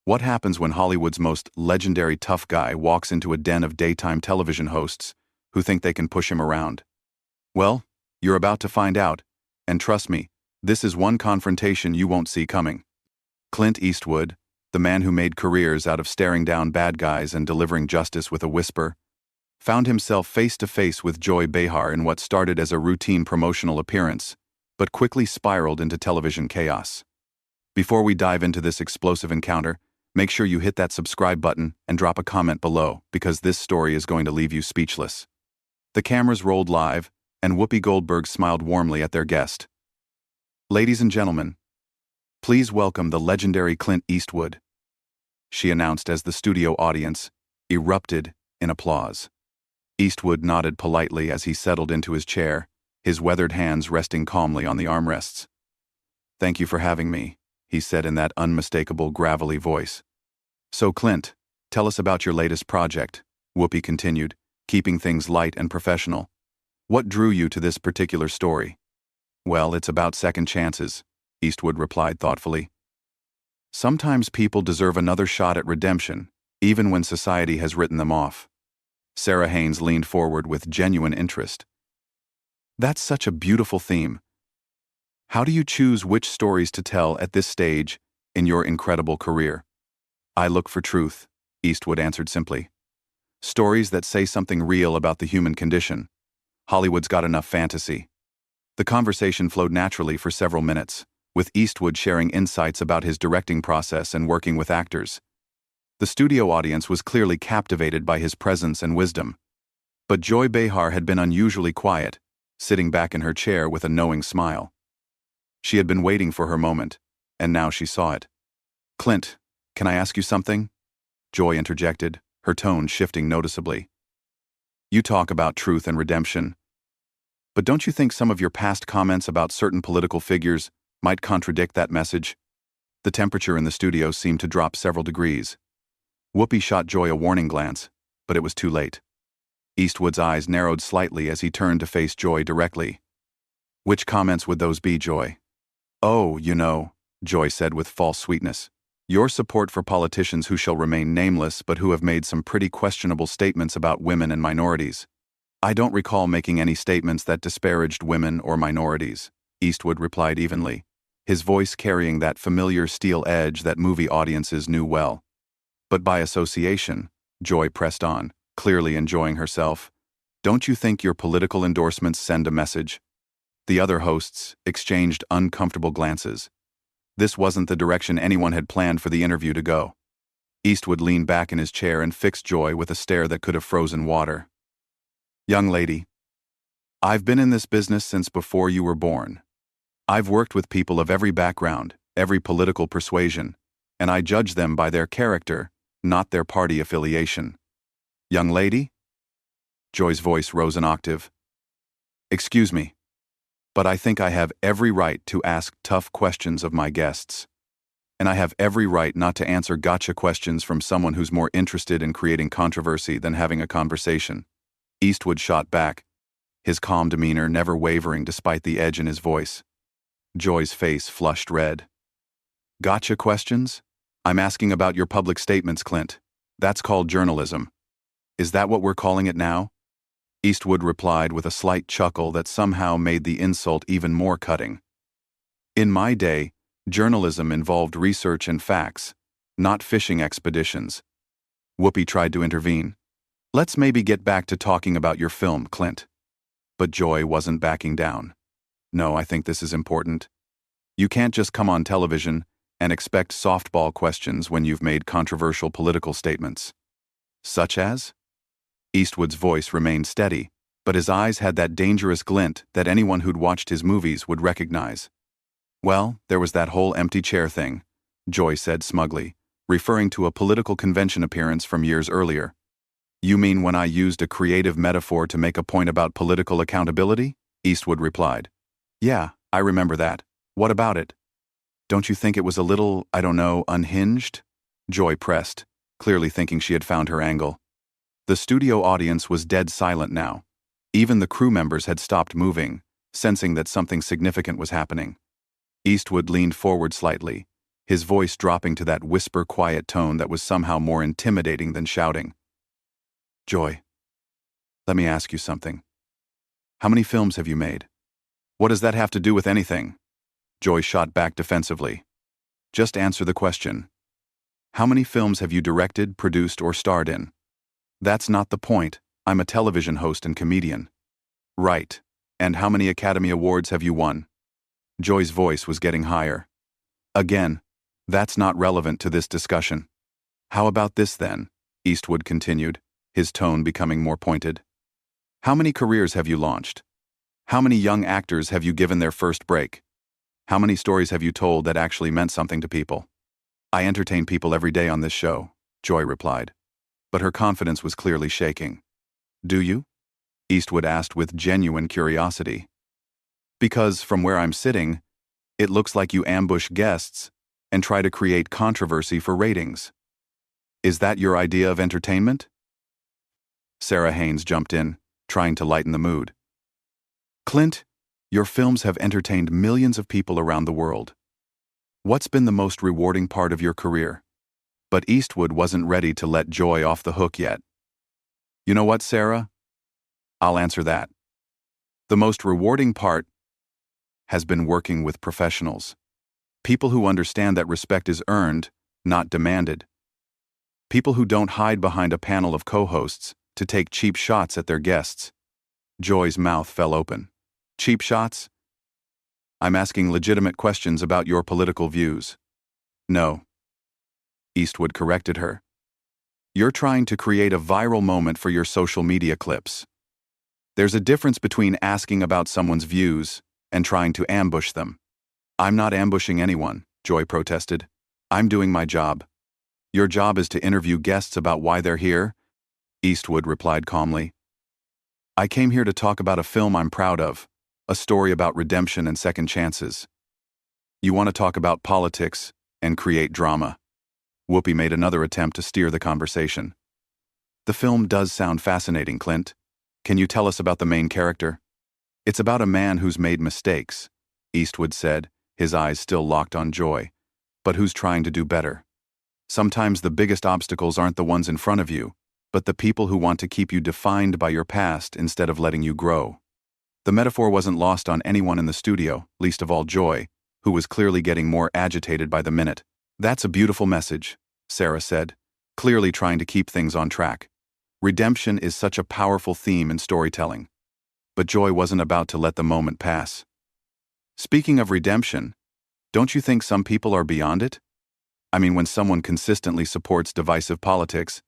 What happens when Hollywood's most legendary tough guy walks into a den of daytime television hosts who think they can push him around? Well, you're about to find out, and trust me, this is one confrontation you won't see coming. Clint Eastwood, the man who made careers out of staring down bad guys and delivering justice with a whisper, found himself face to face with Joy Behar in what started as a routine promotional appearance, but quickly spiraled into television chaos. Before we dive into this explosive encounter, make sure you hit that subscribe button and drop a comment below, because this story is going to leave you speechless. The cameras rolled live, and Whoopi Goldberg smiled warmly at their guest. "Ladies and gentlemen, please welcome the legendary Clint Eastwood," she announced as the studio audience erupted in applause. Eastwood nodded politely as he settled into his chair, his weathered hands resting calmly on the armrests. "Thank you for having me," he said in that unmistakable gravelly voice. "So Clint, tell us about your latest project," Whoopi continued, keeping things light and professional. "What drew you to this particular story?" "Well, it's about second chances," Eastwood replied thoughtfully. "Sometimes people deserve another shot at redemption, even when society has written them off." Sarah Haynes leaned forward with genuine interest. "That's such a beautiful theme. How do you choose which stories to tell at this stage in your incredible career?" "I look for truth," Eastwood answered simply. "Stories that say something real about the human condition. Hollywood's got enough fantasy." The conversation flowed naturally for several minutes, with Eastwood sharing insights about his directing process and working with actors. The studio audience was clearly captivated by his presence and wisdom. But Joy Behar had been unusually quiet, sitting back in her chair with a knowing smile. She had been waiting for her moment, and now she saw it. "Clint, can I ask you something?" Joy interjected, her tone shifting noticeably. "You talk about truth and redemption, but don't you think some of your past comments about certain political figures might contradict that message?" The temperature in the studio seemed to drop several degrees. Whoopi shot Joy a warning glance, but it was too late. Eastwood's eyes narrowed slightly as he turned to face Joy directly. "Which comments would those be, Joy?" "Oh, you know," Joy said with false sweetness, "your support for politicians who shall remain nameless but who have made some pretty questionable statements about women and minorities." "I don't recall making any statements that disparaged women or minorities," Eastwood replied evenly, his voice carrying that familiar steel edge that movie audiences knew well. "But by association," Joy pressed on, clearly enjoying herself, "don't you think your political endorsements send a message?" The other hosts exchanged uncomfortable glances. This wasn't the direction anyone had planned for the interview to go. Eastwood leaned back in his chair and fixed Joy with a stare that could have frozen water. "Young lady, I've been in this business since before you were born. I've worked with people of every background, every political persuasion, and I judge them by their character, not their party affiliation." "Young lady?" Joy's voice rose an octave. "Excuse me, but I think I have every right to ask tough questions of my guests. And I have every right not to answer gotcha questions from someone who's more interested in creating controversy than having a conversation." Eastwood shot back, his calm demeanor never wavering despite the edge in his voice. Joy's face flushed red. "Gotcha questions? I'm asking about your public statements, Clint. That's called journalism. Is that what we're calling it now?" Eastwood replied with a slight chuckle that somehow made the insult even more cutting. "In my day, journalism involved research and facts, not fishing expeditions." Whoopi tried to intervene. "Let's maybe get back to talking about your film, Clint." But Joy wasn't backing down. "No, I think this is important. You can't just come on television and expect softball questions when you've made controversial political statements." "Such as?" Eastwood's voice remained steady, but his eyes had that dangerous glint that anyone who'd watched his movies would recognize. "Well, there was that whole empty chair thing," Joy said smugly, referring to a political convention appearance from years earlier. "You mean when I used a creative metaphor to make a point about political accountability?" Eastwood replied. "Yeah, I remember that. What about it?" "Don't you think it was a little, I don't know, unhinged?" Joy pressed, clearly thinking she had found her angle. The studio audience was dead silent now. Even the crew members had stopped moving, sensing that something significant was happening. Eastwood leaned forward slightly, his voice dropping to that whisper-quiet tone that was somehow more intimidating than shouting. Joy, let me ask you something. How many films have you made? What does that have to do with anything? Joy shot back defensively. Just answer the question. How many films have you directed, produced, or starred in? That's not the point. I'm a television host and comedian. Right. And how many Academy Awards have you won? Joy's voice was getting higher. Again, that's not relevant to this discussion. How about this then? Eastwood continued, his tone becoming more pointed. How many careers have you launched? How many young actors have you given their first break? How many stories have you told that actually meant something to people? I entertain people every day on this show, Joy replied. But her confidence was clearly shaking. Do you? Eastwood asked with genuine curiosity. Because, from where I'm sitting, it looks like you ambush guests and try to create controversy for ratings. Is that your idea of entertainment? Sarah Haynes jumped in, trying to lighten the mood. Clint, your films have entertained millions of people around the world. What's been the most rewarding part of your career? But Eastwood wasn't ready to let Joy off the hook yet. You know what, Sarah? I'll answer that. The most rewarding part has been working with professionals. People who understand that respect is earned, not demanded. People who don't hide behind a panel of co-hosts to take cheap shots at their guests. Joy's mouth fell open. Cheap shots? I'm asking legitimate questions about your political views. No. Eastwood corrected her. You're trying to create a viral moment for your social media clips. There's a difference between asking about someone's views and trying to ambush them. I'm not ambushing anyone, Joy protested. I'm doing my job. Your job is to interview guests about why they're here, Eastwood replied calmly. I came here to talk about a film I'm proud of, a story about redemption and second chances. You want to talk about politics and create drama. Whoopi made another attempt to steer the conversation. The film does sound fascinating, Clint. Can you tell us about the main character? It's about a man who's made mistakes, Eastwood said, his eyes still locked on Joy, but who's trying to do better. Sometimes the biggest obstacles aren't the ones in front of you, but the people who want to keep you defined by your past instead of letting you grow. The metaphor wasn't lost on anyone in the studio, least of all Joy, who was clearly getting more agitated by the minute. That's a beautiful message, Sarah said, clearly trying to keep things on track. Redemption is such a powerful theme in storytelling. But Joy wasn't about to let the moment pass. Speaking of redemption, don't you think some people are beyond it? I mean, when someone consistently supports divisive politics,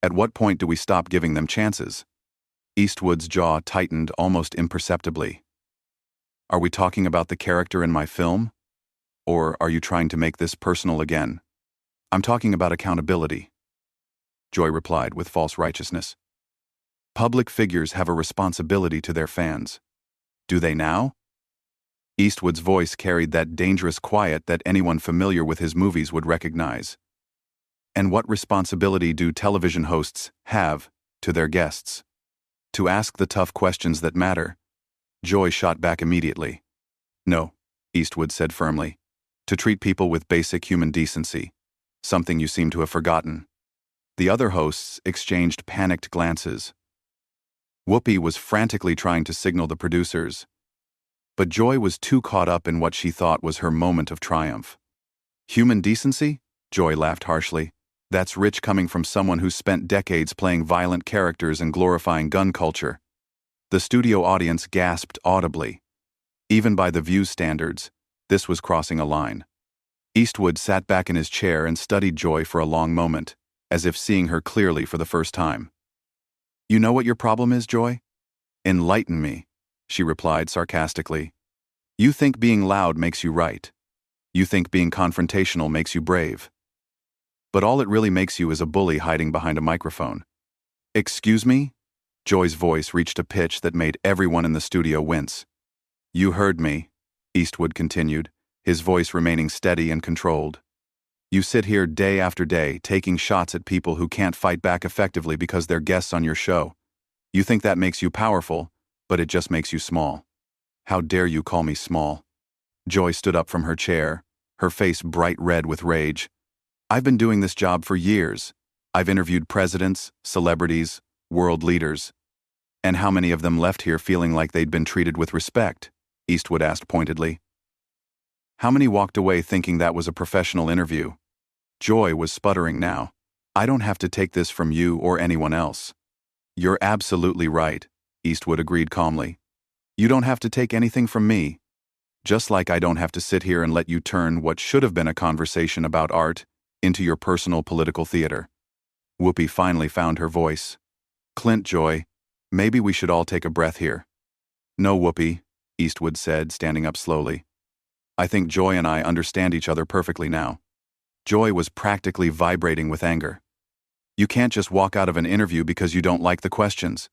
at what point do we stop giving them chances? Eastwood's jaw tightened almost imperceptibly. Are we talking about the character in my film? Or are you trying to make this personal again? I'm talking about accountability, Joy replied with false righteousness. Public figures have a responsibility to their fans. Do they now? Eastwood's voice carried that dangerous quiet that anyone familiar with his movies would recognize. And what responsibility do television hosts have to their guests? To ask the tough questions that matter. Joy shot back immediately. No, Eastwood said firmly. To treat people with basic human decency, something you seem to have forgotten. The other hosts exchanged panicked glances. Whoopi was frantically trying to signal the producers. But Joy was too caught up in what she thought was her moment of triumph. Human decency? Joy laughed harshly. That's rich coming from someone who spent decades playing violent characters and glorifying gun culture. The studio audience gasped audibly. Even by the View's standards, this was crossing a line. Eastwood sat back in his chair and studied Joy for a long moment, as if seeing her clearly for the first time. You know what your problem is, Joy? Enlighten me, she replied sarcastically. You think being loud makes you right. You think being confrontational makes you brave. But all it really makes you is a bully hiding behind a microphone. Excuse me? Joy's voice reached a pitch that made everyone in the studio wince. You heard me, Eastwood continued, his voice remaining steady and controlled. You sit here day after day taking shots at people who can't fight back effectively because they're guests on your show. You think that makes you powerful, but it just makes you small. How dare you call me small? Joy stood up from her chair, her face bright red with rage. "I've been doing this job for years. I've interviewed presidents, celebrities, world leaders. And how many of them left here feeling like they'd been treated with respect?" Eastwood asked pointedly. "How many walked away thinking that was a professional interview?" Joy was sputtering now. "I don't have to take this from you or anyone else." "You're absolutely right," Eastwood agreed calmly. "You don't have to take anything from me. Just like I don't have to sit here and let you turn what should have been a conversation about art into your personal political theater." Whoopi finally found her voice. "Clint, Joy, maybe we should all take a breath here." "No, Whoopi," Eastwood said, standing up slowly. "I think Joy and I understand each other perfectly now." Joy was practically vibrating with anger. "You can't just walk out of an interview because you don't like the questions."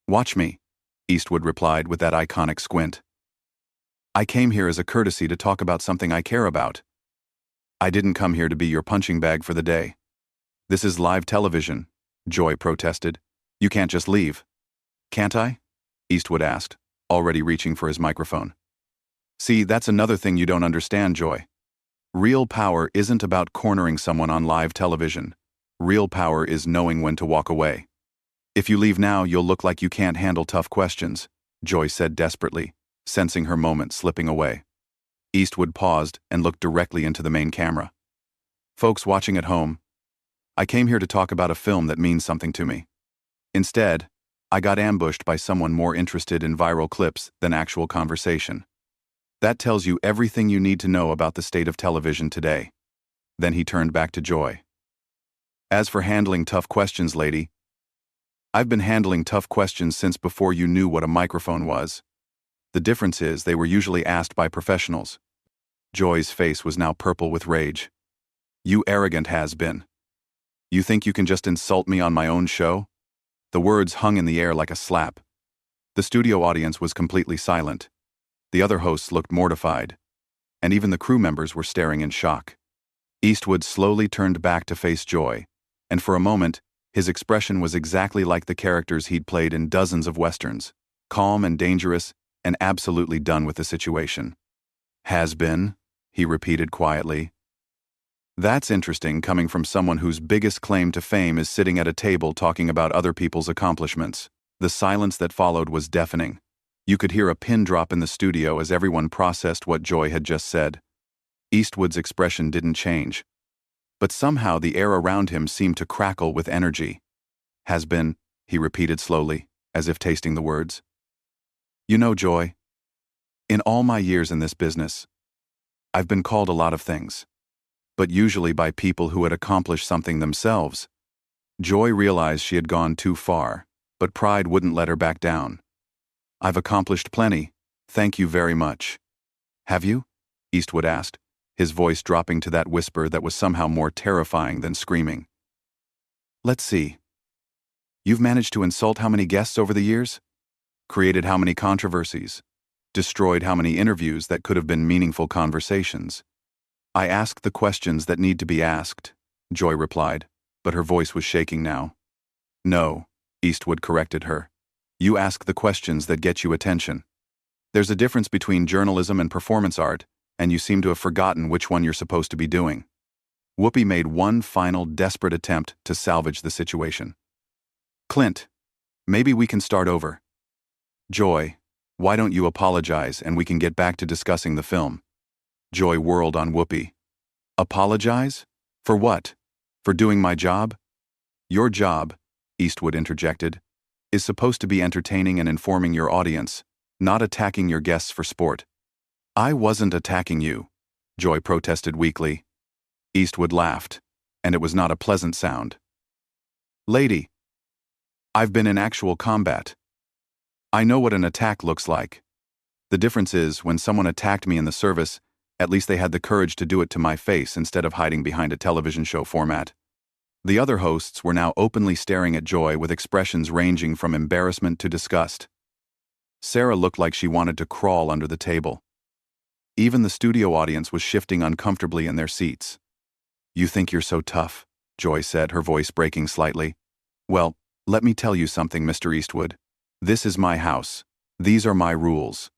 "Watch me," Eastwood replied with that iconic squint. "I came here as a courtesy to talk about something I care about. I didn't come here to be your punching bag for the day." "This is live television," Joy protested. "You can't just leave." "Can't I?" Eastwood asked, already reaching for his microphone. "See, that's another thing you don't understand, Joy. Real power isn't about cornering someone on live television. Real power is knowing when to walk away. If you leave now, you'll look like you can't handle tough questions," Joy said desperately, sensing her moment slipping away. Eastwood paused and looked directly into the main camera. "Folks watching at home, I came here to talk about a film that means something to me. Instead, I got ambushed by someone more interested in viral clips than actual conversation. That tells you everything you need to know about the state of television today." Then he turned back to Joy. "As for handling tough questions, lady, I've been handling tough questions since before you knew what a microphone was. The difference is they were usually asked by professionals." Joy's face was now purple with rage. "You arrogant has-been. You think you can just insult me on my own show?" The words hung in the air like a slap. The studio audience was completely silent. The other hosts looked mortified, and even the crew members were staring in shock. Eastwood slowly turned back to face Joy, and for a moment, his expression was exactly like the characters he'd played in dozens of westerns, calm and dangerous and absolutely done with the situation. "Has been," he repeated quietly. "That's interesting coming from someone whose biggest claim to fame is sitting at a table talking about other people's accomplishments." The silence that followed was deafening. You could hear a pin drop in the studio as everyone processed what Joy had just said. Eastwood's expression didn't change, but somehow the air around him seemed to crackle with energy. "Has been," he repeated slowly, as if tasting the words. "You know, Joy, in all my years in this business, I've been called a lot of things, but usually by people who had accomplished something themselves." Joy realized she had gone too far, but pride wouldn't let her back down. "I've accomplished plenty, thank you very much." "Have you?" Eastwood asked, his voice dropping to that whisper that was somehow more terrifying than screaming. "Let's see. You've managed to insult how many guests over the years? Created how many controversies? Destroyed how many interviews that could have been meaningful conversations?" "I ask the questions that need to be asked," Joy replied, but her voice was shaking now. "No," Eastwood corrected her. "You ask the questions that get you attention. There's a difference between journalism and performance art, and you seem to have forgotten which one you're supposed to be doing." Whoopi made one final desperate attempt to salvage the situation. "Clint, maybe we can start over. Joy, why don't you apologize and we can get back to discussing the film?" Joy whirled on Whoopi. "Apologize? For what? For doing my job?" "Your job," Eastwood interjected, "is supposed to be entertaining and informing your audience, not attacking your guests for sport." "I wasn't attacking you," Joy protested weakly. Eastwood laughed, and it was not a pleasant sound. "Lady, I've been in actual combat. I know what an attack looks like. The difference is, when someone attacked me in the service, at least they had the courage to do it to my face instead of hiding behind a television show format." The other hosts were now openly staring at Joy with expressions ranging from embarrassment to disgust. Sarah looked like she wanted to crawl under the table. Even the studio audience was shifting uncomfortably in their seats. "You think you're so tough," Joy said, her voice breaking slightly. "Well, let me tell you something, Mr. Eastwood. This is my house. These are my rules.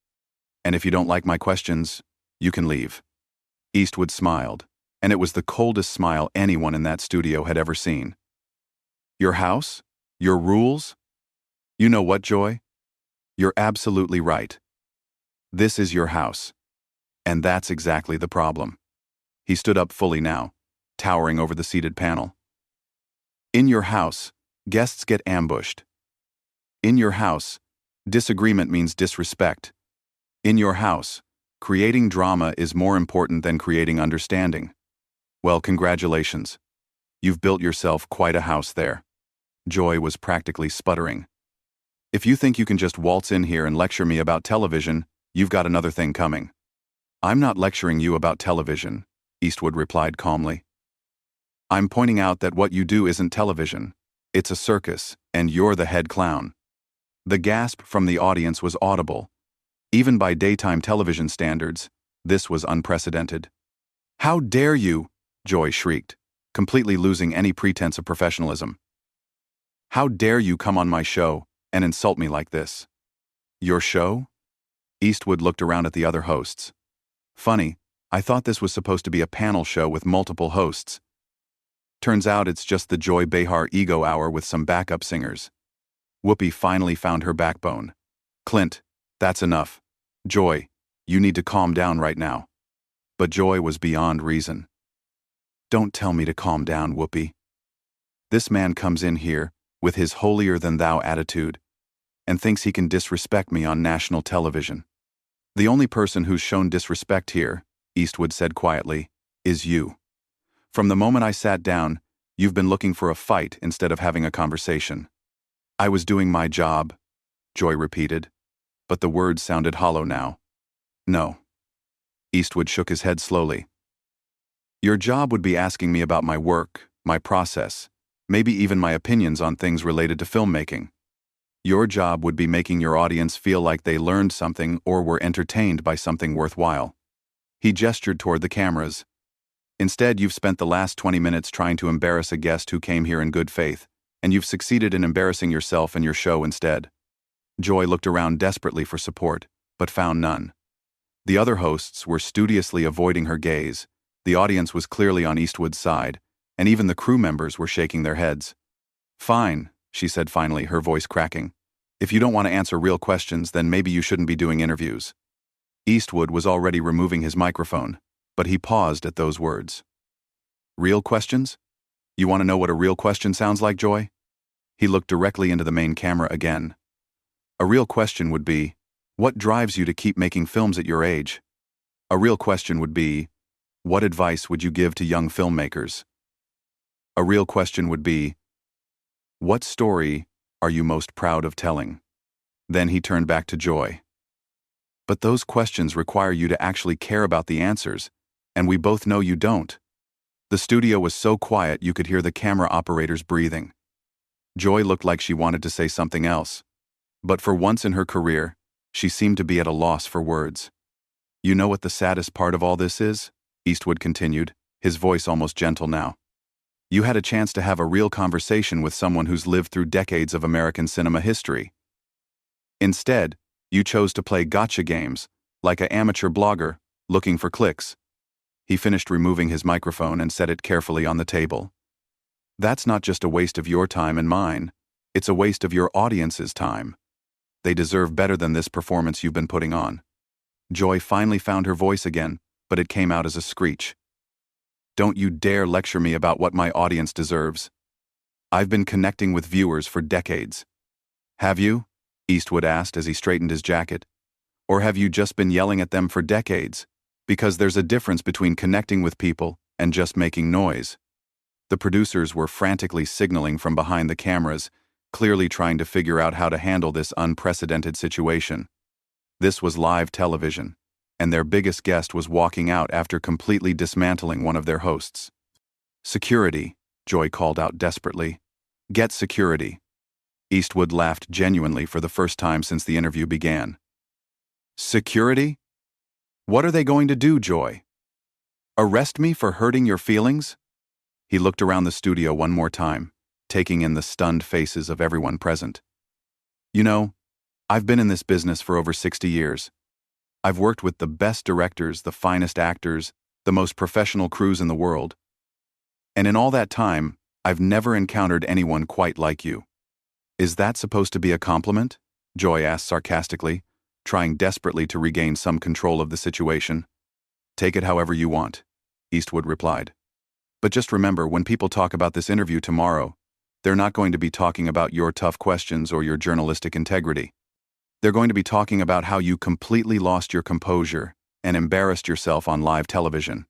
And if you don't like my questions, you can leave." Eastwood smiled, and it was the coldest smile anyone in that studio had ever seen. Your house? Your rules? You know what, Joy? You're absolutely right. This is your house. And that's exactly the problem. He stood up fully now, towering over the seated panel. In your house, guests get ambushed. In your house, disagreement means disrespect. In your house, creating drama is more important than creating understanding. Well, congratulations. You've built yourself quite a house there. Joy was practically sputtering. If you think you can just waltz in here and lecture me about television, you've got another thing coming. I'm not lecturing you about television, Eastwood replied calmly. I'm pointing out that what you do isn't television. It's a circus, and you're the head clown. The gasp from the audience was audible. Even by daytime television standards, this was unprecedented. How dare you? Joy shrieked, completely losing any pretense of professionalism. How dare you come on my show and insult me like this? Your show? Eastwood looked around at the other hosts. Funny, I thought this was supposed to be a panel show with multiple hosts. Turns out it's just the Joy Behar Ego Hour with some backup singers. Whoopi finally found her backbone. Clint, that's enough. Joy, you need to calm down right now. But Joy was beyond reason. Don't tell me to calm down, Whoopi. This man comes in here with his holier-than-thou attitude and thinks he can disrespect me on national television. The only person who's shown disrespect here, Eastwood said quietly, is you. From the moment I sat down, you've been looking for a fight instead of having a conversation. I was doing my job, Joy repeated, but the words sounded hollow now. No. Eastwood shook his head slowly. Your job would be asking me about my work, my process, maybe even my opinions on things related to filmmaking. Your job would be making your audience feel like they learned something or were entertained by something worthwhile. He gestured toward the cameras. Instead, you've spent the last 20 minutes trying to embarrass a guest who came here in good faith, and you've succeeded in embarrassing yourself and your show instead. Joy looked around desperately for support, but found none. The other hosts were studiously avoiding her gaze. The audience was clearly on Eastwood's side, and even the crew members were shaking their heads. Fine, she said finally, her voice cracking. If you don't want to answer real questions, then maybe you shouldn't be doing interviews. Eastwood was already removing his microphone, but he paused at those words. Real questions? You want to know what a real question sounds like, Joy? He looked directly into the main camera again. A real question would be, what drives you to keep making films at your age? A real question would be, what advice would you give to young filmmakers? A real question would be, what story are you most proud of telling? Then he turned back to Joy. But those questions require you to actually care about the answers, and we both know you don't. The studio was so quiet you could hear the camera operators breathing. Joy looked like she wanted to say something else, but for once in her career, she seemed to be at a loss for words. You know what the saddest part of all this is? Eastwood continued, his voice almost gentle now. You had a chance to have a real conversation with someone who's lived through decades of American cinema history. Instead, you chose to play gotcha games, like an amateur blogger, looking for clicks. He finished removing his microphone and set it carefully on the table. That's not just a waste of your time and mine, it's a waste of your audience's time. They deserve better than this performance you've been putting on. Joy finally found her voice again, but it came out as a screech. Don't you dare lecture me about what my audience deserves. I've been connecting with viewers for decades. Have you? Eastwood asked as he straightened his jacket. Or have you just been yelling at them for decades? Because there's a difference between connecting with people and just making noise. The producers were frantically signaling from behind the cameras, clearly trying to figure out how to handle this unprecedented situation. This was live television, and their biggest guest was walking out after completely dismantling one of their hosts. Security, Joy called out desperately. Get security. Eastwood laughed genuinely for the first time since the interview began. Security? What are they going to do, Joy? Arrest me for hurting your feelings? He looked around the studio one more time, taking in the stunned faces of everyone present. You know, I've been in this business for over 60 years. I've worked with the best directors, the finest actors, the most professional crews in the world. And in all that time, I've never encountered anyone quite like you. Is that supposed to be a compliment? Joy asked sarcastically, trying desperately to regain some control of the situation. Take it however you want, Eastwood replied. But just remember, when people talk about this interview tomorrow, they're not going to be talking about your tough questions or your journalistic integrity. They're going to be talking about how you completely lost your composure and embarrassed yourself on live television.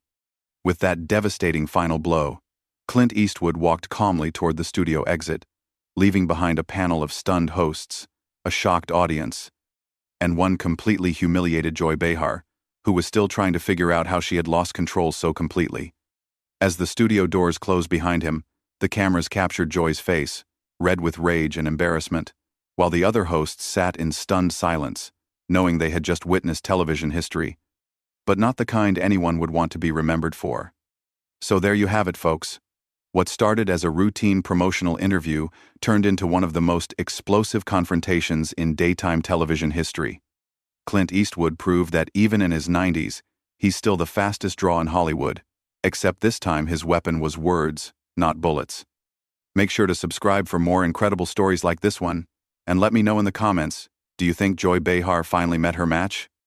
With that devastating final blow, Clint Eastwood walked calmly toward the studio exit, leaving behind a panel of stunned hosts, a shocked audience, and one completely humiliated Joy Behar, who was still trying to figure out how she had lost control so completely. As the studio doors closed behind him, the cameras captured Joy's face, red with rage and embarrassment, while the other hosts sat in stunned silence, knowing they had just witnessed television history, but not the kind anyone would want to be remembered for. So there you have it, folks. What started as a routine promotional interview turned into one of the most explosive confrontations in daytime television history. Clint Eastwood proved that even in his 90s, he's still the fastest draw in Hollywood, except this time his weapon was words, not bullets. Make sure to subscribe for more incredible stories like this one, and let me know in the comments, do you think Joy Behar finally met her match?